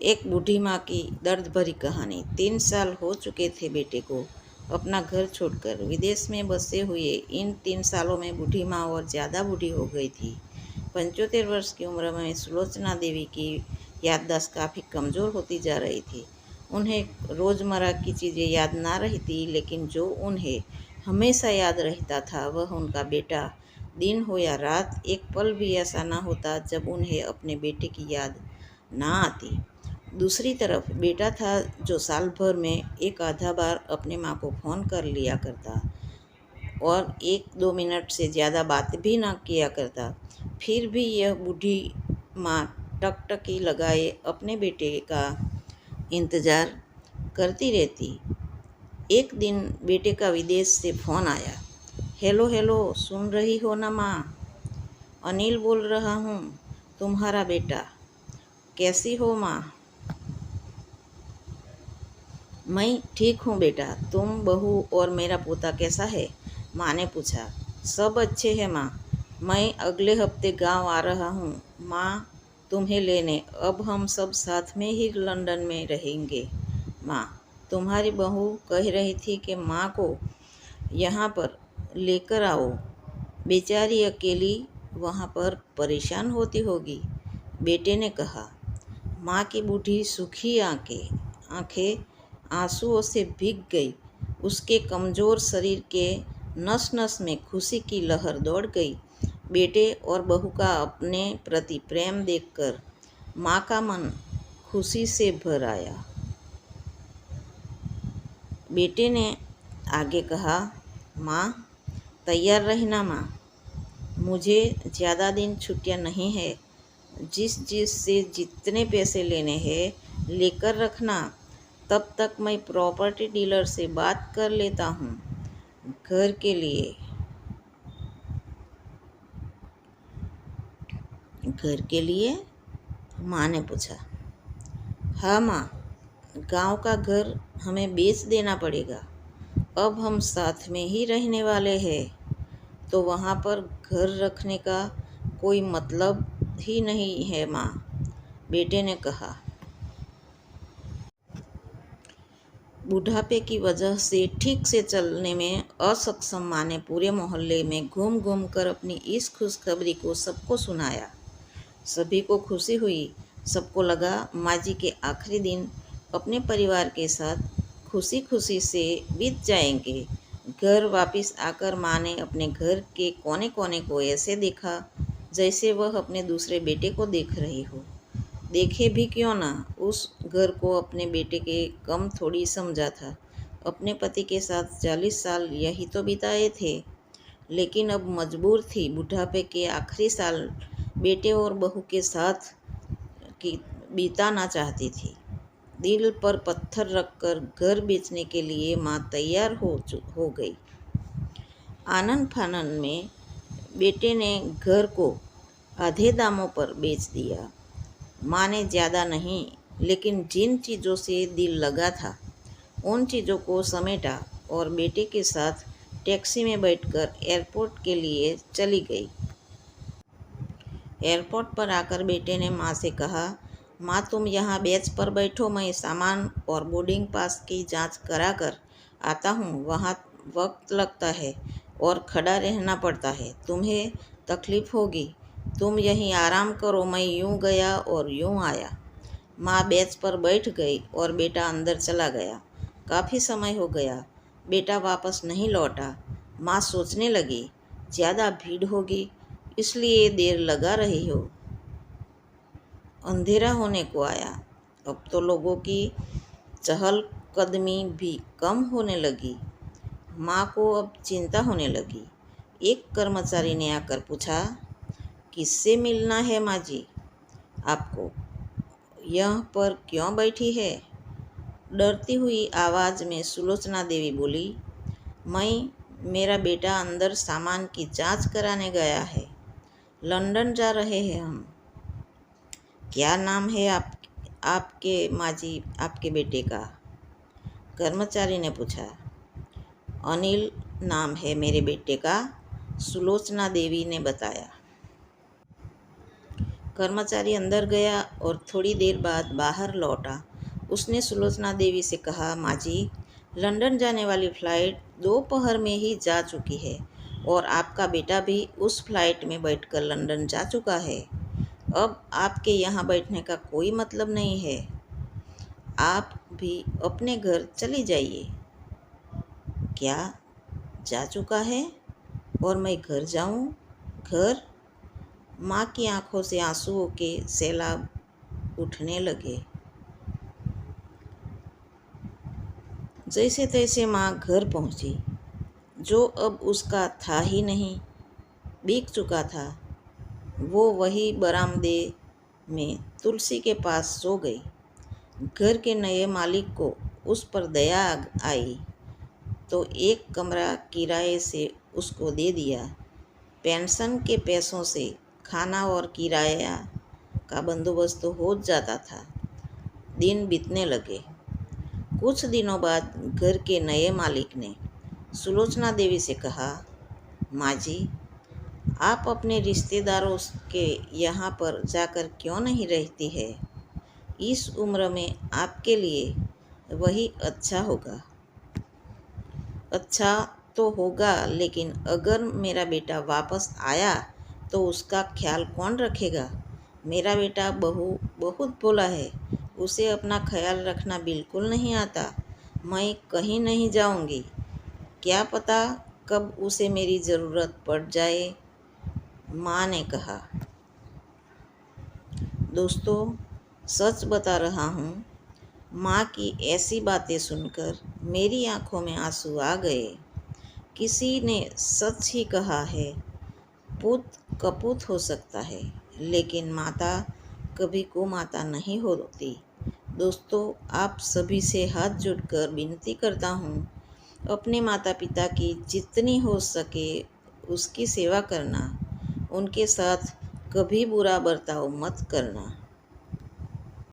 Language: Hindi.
एक बूढ़ी माँ की दर्द भरी कहानी। 3 साल हो चुके थे बेटे को अपना घर छोड़कर विदेश में बसे हुए। इन 3 सालों में बूढ़ी माँ और ज़्यादा बूढ़ी हो गई थी। 75 वर्ष की उम्र में सुलोचना देवी की याददाश्त काफ़ी कमज़ोर होती जा रही थी। उन्हें रोज़मर्रा की चीज़ें याद ना रहती, लेकिन जो उन्हें हमेशा याद रहता था वह उनका बेटा। दिन हो या रात, एक पल भी ऐसा ना होता जब उन्हें अपने बेटे की याद ना आती। दूसरी तरफ बेटा था जो साल भर में एक आधा बार अपने माँ को फ़ोन कर लिया करता और 1-2 मिनट से ज़्यादा बात भी ना किया करता। फिर भी यह बूढ़ी माँ टकटकी लगाए अपने बेटे का इंतज़ार करती रहती। एक दिन बेटे का विदेश से फ़ोन आया। हेलो हेलो, सुन रही हो ना माँ? अनिल बोल रहा हूँ, तुम्हारा बेटा। कैसी हो माँ? मैं ठीक हूँ बेटा, तुम, बहू और मेरा पोता कैसा है? माँ ने पूछा। सब अच्छे हैं माँ, मैं अगले हफ्ते गांव आ रहा हूँ माँ, तुम्हें लेने। अब हम सब साथ में ही लंदन में रहेंगे माँ। तुम्हारी बहू कह रही थी कि माँ को यहाँ पर लेकर आओ, बेचारी अकेली वहाँ पर परेशान होती होगी, बेटे ने कहा। माँ की बूढ़ी सूखी आंखें आंसुओं से भीग गई। उसके कमज़ोर शरीर के नस नस में खुशी की लहर दौड़ गई। बेटे और बहू का अपने प्रति प्रेम देखकर माँ का मन खुशी से भर आया। बेटे ने आगे कहा, माँ तैयार रहना माँ, मुझे ज़्यादा दिन छुट्टियाँ नहीं है। जिस से जितने पैसे लेने हैं लेकर रखना। तब तक मैं प्रॉपर्टी डीलर से बात कर लेता हूँ घर के लिए। घर के लिए? माँ ने पूछा। हाँ माँ, गांव का घर हमें बेच देना पड़ेगा। अब हम साथ में ही रहने वाले हैं, तो वहाँ पर घर रखने का कोई मतलब ही नहीं है माँ, बेटे ने कहा। बुढ़ापे की वजह से ठीक से चलने में असक्षम माँ ने पूरे मोहल्ले में घूम घूम कर अपनी इस खुशखबरी को सबको सुनाया। सभी को खुशी हुई। सबको लगा माँ जी के आखिरी दिन अपने परिवार के साथ खुशी खुशी से बीत जाएंगे। घर वापस आकर माँ ने अपने घर के कोने कोने को ऐसे देखा जैसे वह अपने दूसरे बेटे को देख रही हो। देखे भी क्यों ना, उस घर को अपने बेटे के कम थोड़ी समझा था। अपने पति के साथ 40 साल यही तो बिताए थे, लेकिन अब मजबूर थी बुढ़ापे के आखिरी साल बेटे और बहू के साथ की बिताना चाहती थी। दिल पर पत्थर रखकर घर बेचने के लिए माँ तैयार हो गई। आनन फानन में बेटे ने घर को आधे दामों पर बेच दिया। माँ ने ज़्यादा नहीं, लेकिन जिन चीज़ों से दिल लगा था उन चीज़ों को समेटा और बेटे के साथ टैक्सी में बैठकर एयरपोर्ट के लिए चली गई। एयरपोर्ट पर आकर बेटे ने माँ से कहा, माँ तुम यहाँ बेंच पर बैठो, मैं सामान और बोर्डिंग पास की जांच करा कर आता हूँ। वहाँ वक्त लगता है और खड़ा रहना पड़ता है, तुम्हें तकलीफ़ होगी। तुम यहीं आराम करो, मैं यूँ गया और यूँ आया। माँ बेंच पर बैठ गई और बेटा अंदर चला गया। काफ़ी समय हो गया, बेटा वापस नहीं लौटा। माँ सोचने लगी, ज़्यादा भीड़ होगी इसलिए देर लगा रही हो। अंधेरा होने को आया। अब तो लोगों की चहलकदमी भी कम होने लगी। माँ को अब चिंता होने लगी। एक कर्मचारी ने आकर पूछा, किससे मिलना है माँ जी आपको? यहाँ पर क्यों बैठी है? डरती हुई आवाज़ में सुलोचना देवी बोली, मेरा बेटा अंदर सामान की जांच कराने गया है। लंदन जा रहे हैं हम। क्या नाम है आपके माँ जी आपके बेटे का? कर्मचारी ने पूछा। अनिल नाम है मेरे बेटे का, सुलोचना देवी ने बताया। कर्मचारी अंदर गया और थोड़ी देर बाद बाहर लौटा। उसने सुलोचना देवी से कहा, माँ जी, लंदन जाने वाली फ्लाइट दोपहर में ही जा चुकी है और आपका बेटा भी उस फ्लाइट में बैठकर लंदन जा चुका है। अब आपके यहाँ बैठने का कोई मतलब नहीं है। आप भी अपने घर चली जाइए। क्या जा चुका है और मैं घर जाऊँ? घर? माँ की आंखों से आंसुओं के सैलाब उठने लगे। जैसे तैसे माँ घर पहुँची। जो अब उसका था ही नहीं, बिक चुका था। वो वही बरामदे में तुलसी के पास सो गई। घर के नए मालिक को उस पर दया आई तो एक कमरा किराए से उसको दे दिया। पेंशन के पैसों से खाना और किराया का बंदोबस्त हो जाता था। दिन बीतने लगे। कुछ दिनों बाद घर के नए मालिक ने सुलोचना देवी से कहा, माँ जी, आप अपने रिश्तेदारों के यहाँ पर जाकर क्यों नहीं रहती है? इस उम्र में आपके लिए वही अच्छा होगा। अच्छा तो होगा, लेकिन अगर मेरा बेटा वापस आया तो उसका ख्याल कौन रखेगा? मेरा बेटा बहुत भोला है। उसे अपना ख्याल रखना बिल्कुल नहीं आता। मैं कहीं नहीं जाऊंगी। क्या पता कब उसे मेरी ज़रूरत पड़ जाए। माँ ने कहा। दोस्तों, सच बता रहा हूँ, माँ की ऐसी बातें सुनकर मेरी आंखों में आंसू आ गए। किसी ने सच ही कहा है, पुत कपूत हो सकता है, लेकिन माता कभी कुमाता नहीं होती। दोस्तों, आप सभी से हाथ जोड़कर विनती करता हूँ, अपने माता पिता की जितनी हो सके उसकी सेवा करना। उनके साथ कभी बुरा बर्ताव मत करना।